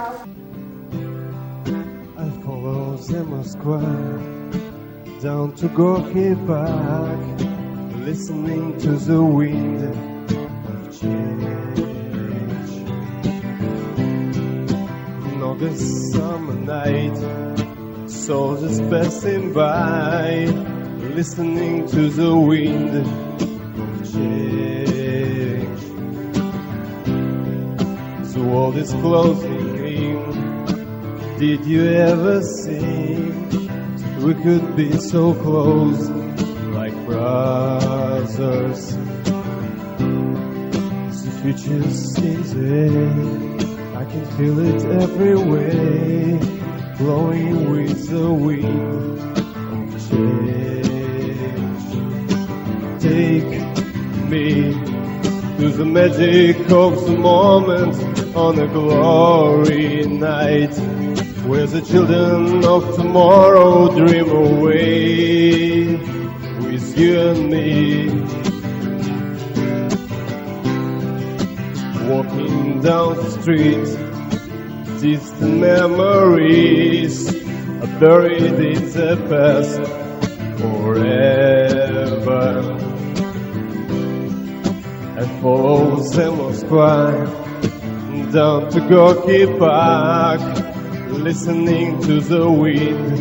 I follow the Moskva down to Gorky Park, listening to the wind of change. In August summer night, soldiers passing by, listening to the wind of change. The world is closing in. Did you ever think we could be so close, like brothers? The future's in the air, I can feel it every way, blowing with the wind of change. Take me to the magic of the moment on a glory night, where the children of tomorrow dream away with you and me. Walking down the street, distant memories are buried in the past forever. And follow the Moskva down to Gorky Park, listening to the wind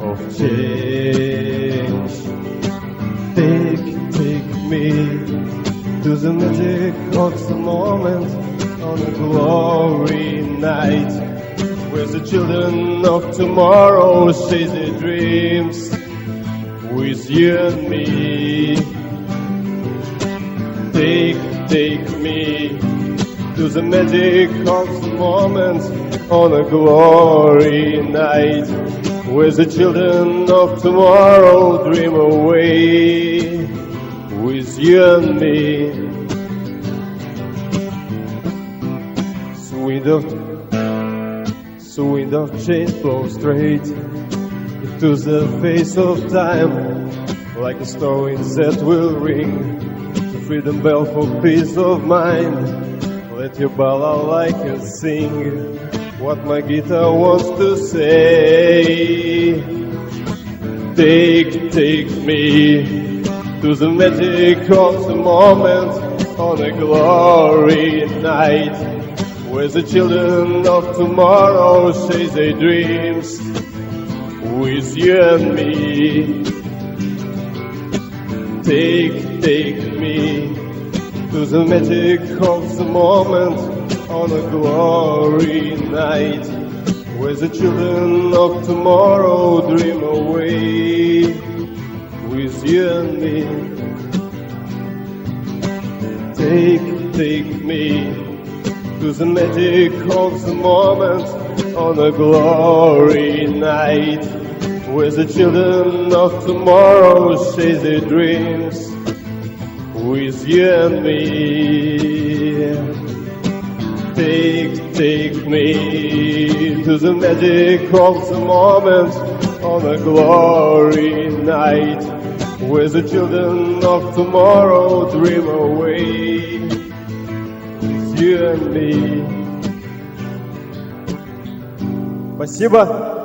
of change. Take me to the magic of the moment on a glory night, where the children of tomorrow chase their dreams with you and me. Take me to the magic of the moment on a glory night, where the children of tomorrow dream away with you and me. The wind of change blows straight into the face of time, like a star wind that will ring the freedom bell for peace of mind. Let your balalaika sing what my guitar wants to say. Take me to the magic of the moment on a glory night, where the children of tomorrow chase their dreams with you and me. Take me to the magic of the moment on a glory night, where the children of tomorrow dream away with you and me. Take me to the magic of the moment on a glory night, where the children of tomorrow chase their dreams with you and me. Take me to the magic of the moment on a glory night, where the children of tomorrow dream away with you and me. Спасибо.